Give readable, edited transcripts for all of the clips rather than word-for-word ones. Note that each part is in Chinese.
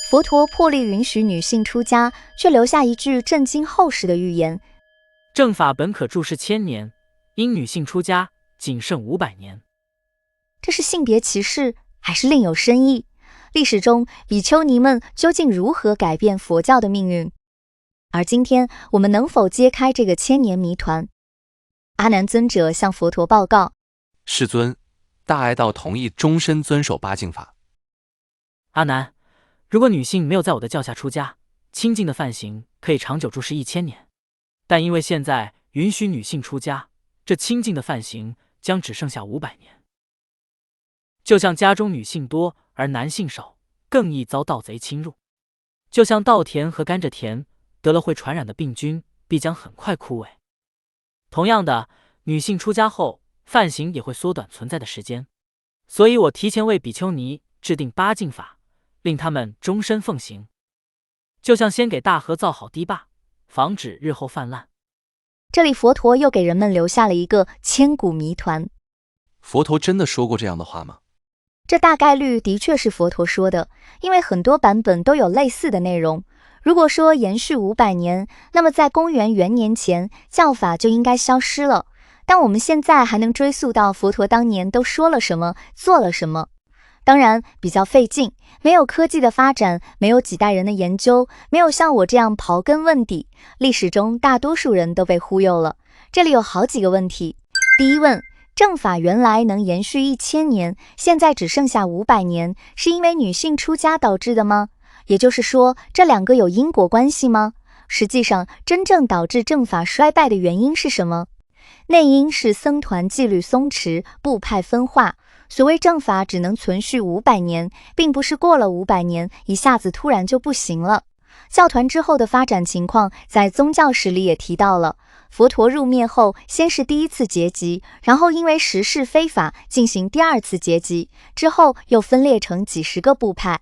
佛陀破例允许女性出家，却留下一句震惊后世的预言：正法本可住世1000年，因女性出家，仅剩500年。这是性别歧视，还是另有深意？历史中比丘尼们究竟如何改变佛教的命运？而今天我们能否揭开这个千年谜团？阿难尊者向佛陀报告：世尊，大爱道同意终身遵守八敬法。阿难，如果女性没有在我的教下出家，清净的梵行可以长久住世1000年，但因为现在允许女性出家，这清净的梵行将只剩下500年。就像家中女性多而男性少，更易遭盗贼侵入。就像稻田和甘蔗田，得了会传染的病菌，必将很快枯萎。同样的，女性出家后，梵行也会缩短存在的时间。所以我提前为比丘尼制定八敬法，令他们终身奉行。就像先给大河造好堤坝，防止日后泛滥。这里佛陀又给人们留下了一个千古谜团。佛陀真的说过这样的话吗？这大概率的确是佛陀说的，因为很多版本都有类似的内容。如果说延续500年，那么在公元元年前，教法就应该消失了。但我们现在还能追溯到佛陀当年都说了什么，做了什么。当然比较费劲，没有科技的发展，没有几代人的研究，没有像我这样刨根问底，历史中大多数人都被忽悠了。这里有好几个问题。第一问，正法原来能延续1000年，现在只剩下500年，是因为女性出家导致的吗？也就是说，这两个有因果关系吗？实际上，真正导致正法衰败的原因是什么？内因是僧团纪律松弛，部派分化。所谓正法只能存续500年，并不是过了500年，一下子突然就不行了。教团之后的发展情况，在宗教史里也提到了。佛陀入灭后，先是第一次结集，然后因为时事非法进行第二次结集，之后又分裂成几十个部派。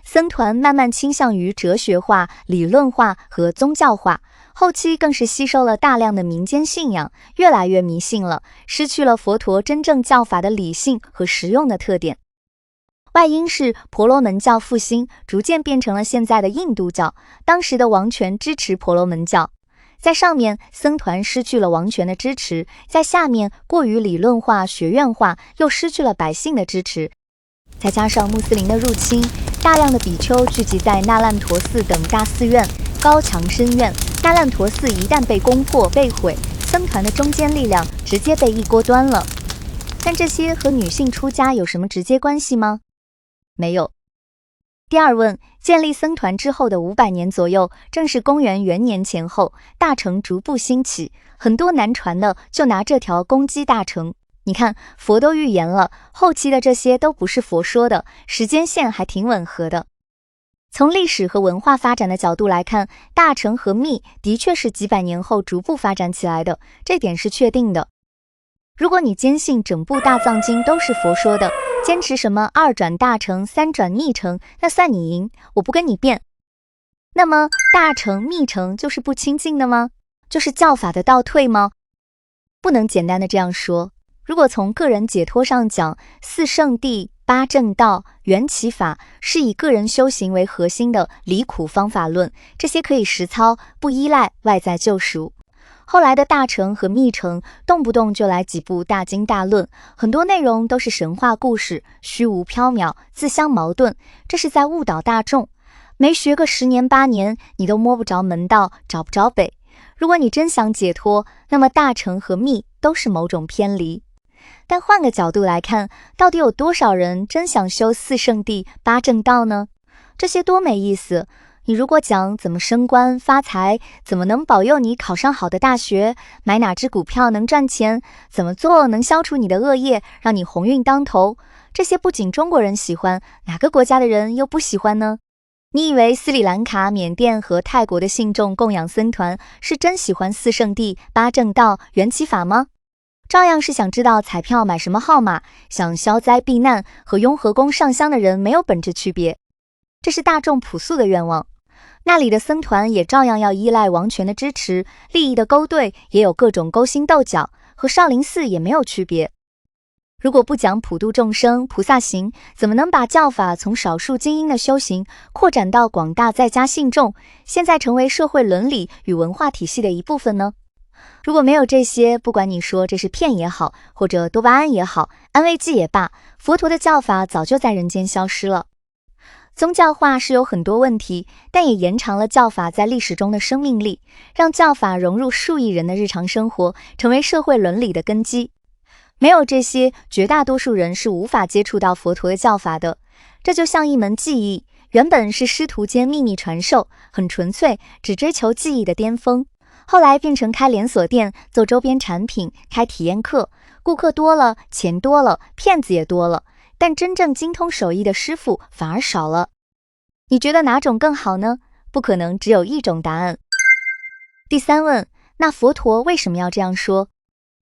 僧团慢慢倾向于哲学化、理论化和宗教化，后期更是吸收了大量的民间信仰，越来越迷信了，失去了佛陀真正教法的理性和实用的特点。外因是婆罗门教复兴，逐渐变成了现在的印度教，当时的王权支持婆罗门教。在上面，僧团失去了王权的支持；在下面，过于理论化、学院化，又失去了百姓的支持。再加上穆斯林的入侵，大量的比丘聚集在那烂陀寺等大寺院，高墙深院。那烂陀寺一旦被攻破、被毁，僧团的中坚力量直接被一锅端了。但这些和女性出家有什么直接关系吗？没有。第二问，建立僧团之后的500年左右，正是公元元年前后，大乘逐步兴起，很多难传的就拿这条攻击大乘。你看，佛都预言了，后期的这些都不是佛说的，时间线还挺吻合的。从历史和文化发展的角度来看，大乘和密的确是几百年后逐步发展起来的，这点是确定的。如果你坚信整部大藏经都是佛说的，坚持什么2转大乘、3转密乘，那算你赢，我不跟你辩。那么大乘、密乘就是不清净的吗？就是教法的倒退吗？不能简单的这样说。如果从个人解脱上讲，4圣谛、8正道、缘起法是以个人修行为核心的离苦方法论，这些可以实操，不依赖外在救赎。后来的大乘和密乘动不动就来几部大经大论，很多内容都是神话故事，虚无缥缈，自相矛盾，这是在误导大众。没学个10年8年，你都摸不着门道，找不着北。如果你真想解脱，那么大乘和密都是某种偏离。但换个角度来看，到底有多少人真想修4圣谛、8正道呢？这些多没意思。你如果讲怎么升官发财，怎么能保佑你考上好的大学，买哪只股票能赚钱，怎么做能消除你的恶业，让你鸿运当头，这些不仅中国人喜欢，哪个国家的人又不喜欢呢？你以为斯里兰卡、缅甸和泰国的信众供养僧团是真喜欢4圣谛、8正道、缘起法吗？照样是想知道彩票买什么号码，想消灾避难，和雍和宫上香的人没有本质区别。这是大众朴素的愿望。那里的僧团也照样要依赖王权的支持，利益的勾兑也有各种勾心斗角，和少林寺也没有区别。如果不讲普度众生、菩萨行，怎么能把教法从少数精英的修行扩展到广大在家信众，现在成为社会伦理与文化体系的一部分呢？如果没有这些，不管你说这是骗也好，或者多巴胺也好，安慰剂也罢，佛陀的教法早就在人间消失了。宗教化是有很多问题，但也延长了教法在历史中的生命力，让教法融入数亿人的日常生活，成为社会伦理的根基。没有这些，绝大多数人是无法接触到佛陀的教法的。这就像一门技艺，原本是师徒间秘密传授，很纯粹，只追求技艺的巅峰。后来变成开连锁店，做周边产品，开体验课，顾客多了，钱多了，骗子也多了，但真正精通手艺的师傅反而少了。你觉得哪种更好呢？不可能只有一种答案。第三问，那佛陀为什么要这样说？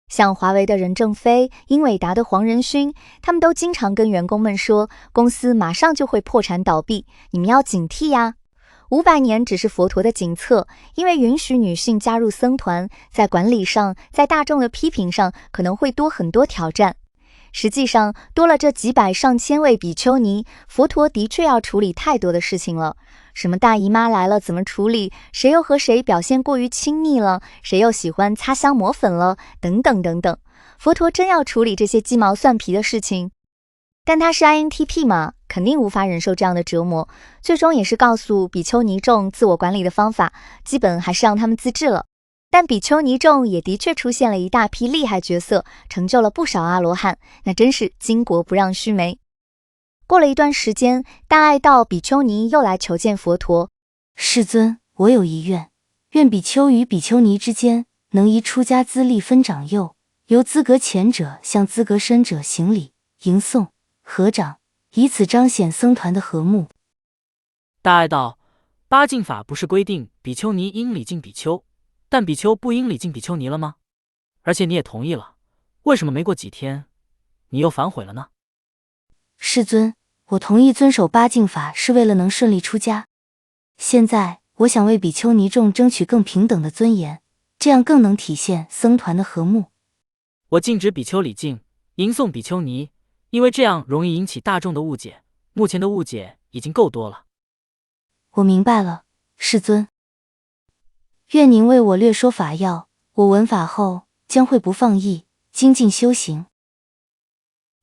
像华为的任正非、英伟达的黄仁勋，他们都经常跟员工们说，公司马上就会破产倒闭，你们要警惕呀。500年只是佛陀的警策，因为允许女性加入僧团，在管理上，在大众的批评上可能会多很多挑战。实际上，多了这几百上千位比丘尼，佛陀的确要处理太多的事情了。什么大姨妈来了怎么处理？谁又和谁表现过于亲密了？谁又喜欢擦香抹粉了？等等等等，佛陀真要处理这些鸡毛蒜皮的事情。但他是 INTP 嘛，肯定无法忍受这样的折磨，最终也是告诉比丘尼众自我管理的方法，基本还是让他们自治了。但比丘尼众也的确出现了一大批厉害角色，成就了不少阿罗汉，那真是巾帼不让须眉。过了一段时间，大爱道比丘尼又来求见佛陀。世尊，我有一愿，愿比丘与比丘尼之间能依出家资历分长幼，由资格浅者向资格深者行礼、迎送、合掌，以此彰显僧团的和睦。大爱道，八敬法不是规定比丘尼应礼敬比丘，但比丘不应礼敬比丘尼了吗？而且你也同意了，为什么没过几天，你又反悔了呢？世尊，我同意遵守八敬法是为了能顺利出家。现在我想为比丘尼众争取更平等的尊严，这样更能体现僧团的和睦。我禁止比丘礼敬、迎送比丘尼，因为这样容易引起大众的误解，目前的误解已经够多了。我明白了，世尊。愿您为我略说法要，我闻法后将会不放逸，精进修行。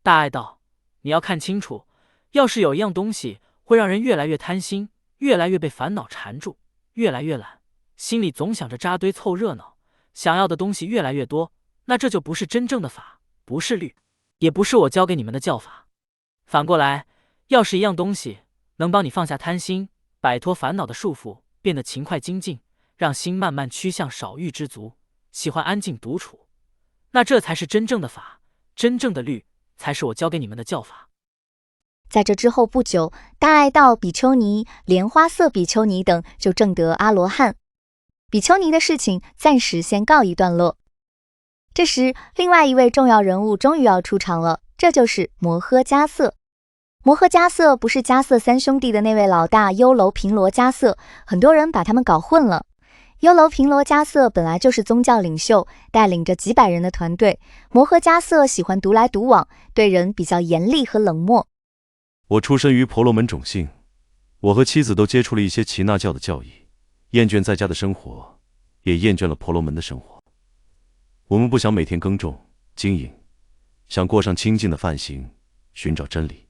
大爱道，你要看清楚，要是有一样东西会让人越来越贪心，越来越被烦恼缠住，越来越懒，心里总想着扎堆凑热闹，想要的东西越来越多，那这就不是真正的法，不是律，也不是我教给你们的教法。反过来，要是一样东西能帮你放下贪心，摆脱烦恼的束缚，变得勤快精进，让心慢慢趋向少欲知足，喜欢安静独处，那这才是真正的法，真正的律，才是我教给你们的教法。在这之后不久，大爱道比丘尼、莲花色比丘尼等就证得阿罗汉。比丘尼的事情暂时先告一段落。这时，另外一位重要人物终于要出场了，这就是摩诃迦叶。摩诃迦叶不是迦叶三兄弟的那位老大优楼频罗迦叶，很多人把他们搞混了。优楼频罗迦叶本来就是宗教领袖，带领着几百人的团队。摩诃迦叶喜欢独来独往，对人比较严厉和冷漠。我出身于婆罗门种姓，我和妻子都接触了一些耆那教的教义，厌倦在家的生活，也厌倦了婆罗门的生活。我们不想每天耕种经营，想过上清净的梵行，寻找真理，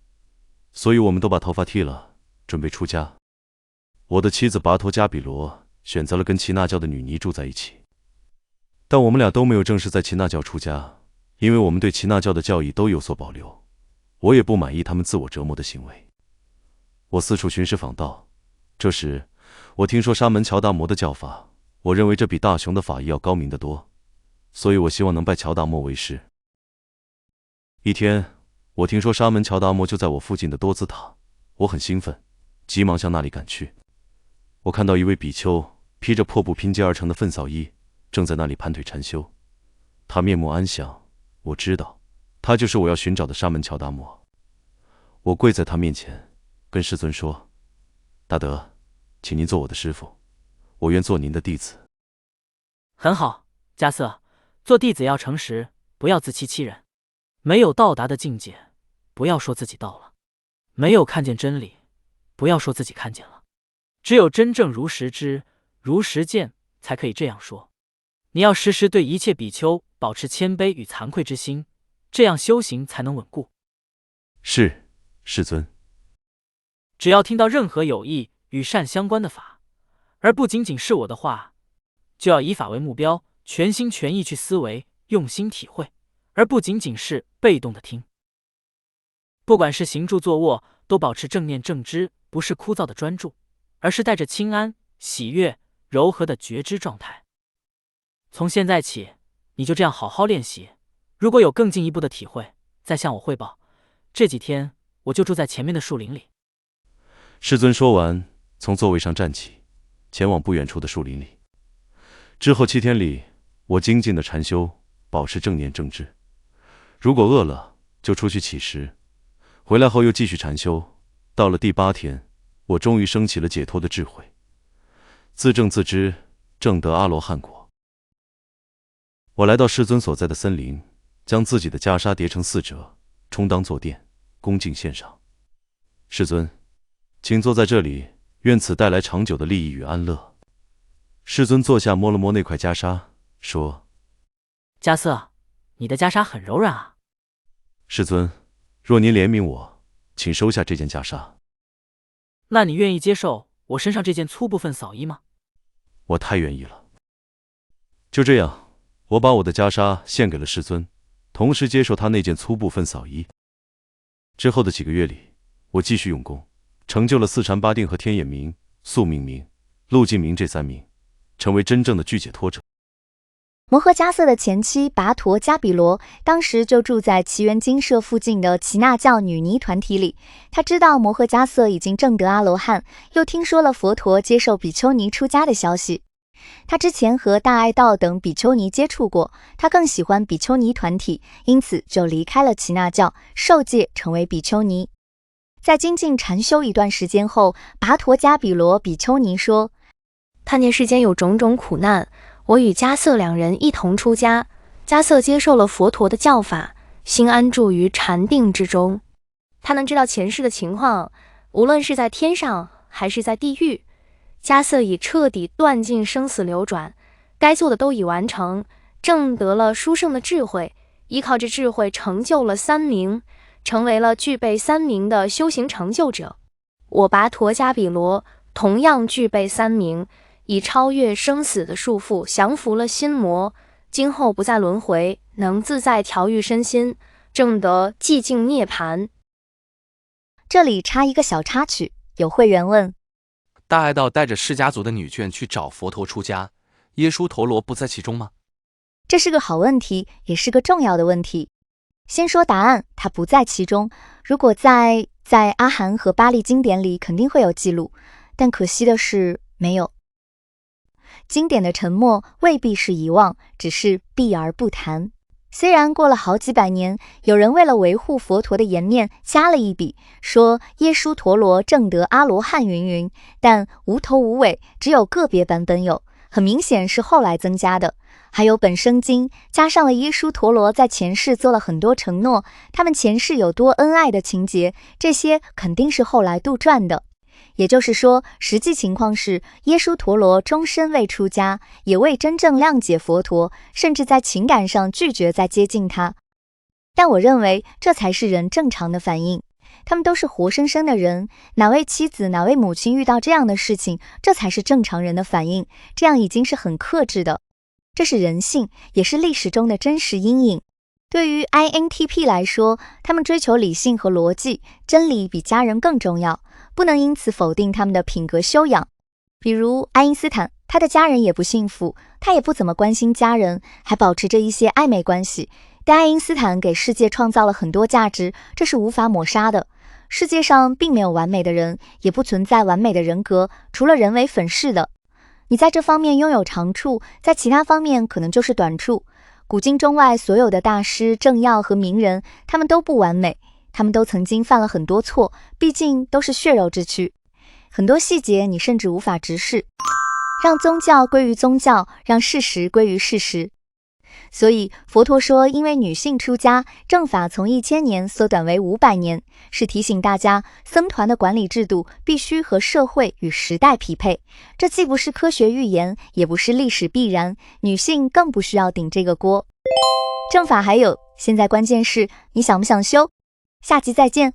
所以我们都把头发剃了，准备出家。我的妻子跋陀迦比罗选择了跟耆那教的女尼住在一起，但我们俩都没有正式在耆那教出家，因为我们对耆那教的教义都有所保留。我也不满意他们自我折磨的行为。我四处寻师访道，这时我听说沙门乔达摩的教法，我认为这比大雄的法义要高明得多，所以我希望能拜乔达摩为师。一天，我听说沙门乔达摩就在我附近的多兹塔，我很兴奋，急忙向那里赶去。我看到一位比丘披着破布拼接而成的粪扫衣，正在那里盘腿禅修。他面目安详，我知道他就是我要寻找的沙门乔达摩。我跪在他面前，跟世尊说：“大德，请您做我的师父，我愿做您的弟子。”很好，迦叶，做弟子要诚实，不要自欺欺人。没有到达的境界，不要说自己到了；没有看见真理，不要说自己看见了。只有真正如实知、如实见，才可以这样说。你要时时对一切比丘保持谦卑与惭愧之心，这样修行才能稳固。是，世尊。只要听到任何有益与善相关的法，而不仅仅是我的话，就要以法为目标，全心全意去思维，用心体会，而不仅仅是被动的听。不管是行住坐卧，都保持正念正知，不是枯燥的专注，而是带着清安、喜悦、柔和的觉知状态。从现在起，你就这样好好练习。如果有更进一步的体会，再向我汇报。这几天我就住在前面的树林里。世尊说完，从座位上站起，前往不远处的树林里。之后7天里，我精进的禅修，保持正念正知。如果饿了，就出去乞食，回来后又继续禅修。到了第8天，我终于升起了解脱的智慧，自证自知，证得阿罗汉果。我来到世尊所在的森林，将自己的袈裟叠成4折，充当坐垫，恭敬献上。世尊，请坐在这里，愿此带来长久的利益与安乐。世尊坐下，摸了摸那块袈裟，说：迦瑟，你的袈裟很柔软啊。世尊，若您怜悯我，请收下这件袈裟。那你愿意接受我身上这件粗部分扫衣吗？我太愿意了。就这样，我把我的袈裟献给了世尊，同时接受他那件粗部分扫衣。之后的几个月里，我继续用功，成就了四禅八定和天眼明、宿命明、路径明这3明，成为真正的具解脱者。摩诃迦瑟的前妻跋陀迦比罗当时就住在祇园精舍附近的耆那教女尼团体里。她知道摩诃迦瑟已经证得阿罗汉，又听说了佛陀接受比丘尼出家的消息。她之前和大爱道等比丘尼接触过，她更喜欢比丘尼团体，因此就离开了耆那教，受戒成为比丘尼。在精进禅修一段时间后，跋陀迦比罗比丘尼说：看见世间有种种苦难，我与迦瑟2人一同出家。迦瑟接受了佛陀的教法，心安住于禅定之中。他能知道前世的情况，无论是在天上还是在地狱。迦瑟已彻底断尽生死流转，该做的都已完成，证得了殊胜的智慧，依靠这智慧成就了3明，成为了具备3明的修行成就者。我跋陀迦比罗同样具备3明，已超越生死的束缚，降服了心魔，今后不再轮回，能自在调御身心，证得寂静涅槃。这里插一个小插曲，有会员问：大爱道带着释迦族的女眷去找佛陀出家，耶输陀罗不在其中吗？这是个好问题，也是个重要的问题。先说答案，他不在其中。如果在阿含和巴利经典里肯定会有记录，但可惜的是没有。经典的沉默未必是遗忘，只是避而不谈。虽然过了好几百年，有人为了维护佛陀的颜面加了一笔，说耶输陀罗证得阿罗汉云云，但无头无尾，只有个别版本有，很明显是后来增加的。还有本生经加上了耶输陀罗在前世做了很多承诺，他们前世有多恩爱的情节，这些肯定是后来杜撰的。也就是说，实际情况是耶输陀罗终身未出家，也未真正谅解佛陀，甚至在情感上拒绝再接近他。但我认为这才是人正常的反应，他们都是活生生的人，哪位妻子哪位母亲遇到这样的事情，这才是正常人的反应，这样已经是很克制的。这是人性，也是历史中的真实阴影。对于 INTP 来说，他们追求理性和逻辑，真理比家人更重要，不能因此否定他们的品格修养。比如爱因斯坦，他的家人也不幸福，他也不怎么关心家人，还保持着一些暧昧关系。但爱因斯坦给世界创造了很多价值，这是无法抹杀的。世界上并没有完美的人，也不存在完美的人格，除了人为粉饰的。你在这方面拥有长处，在其他方面可能就是短处。古今中外所有的大师、政要和名人，他们都不完美，他们都曾经犯了很多错，毕竟都是血肉之躯。很多细节你甚至无法直视。让宗教归于宗教，让事实归于事实。所以佛陀说，因为女性出家，正法从1000年缩短为500年，是提醒大家，僧团的管理制度必须和社会与时代匹配。这既不是科学预言，也不是历史必然，女性更不需要顶这个锅。正法还有，现在关键是你想不想修？下集再见。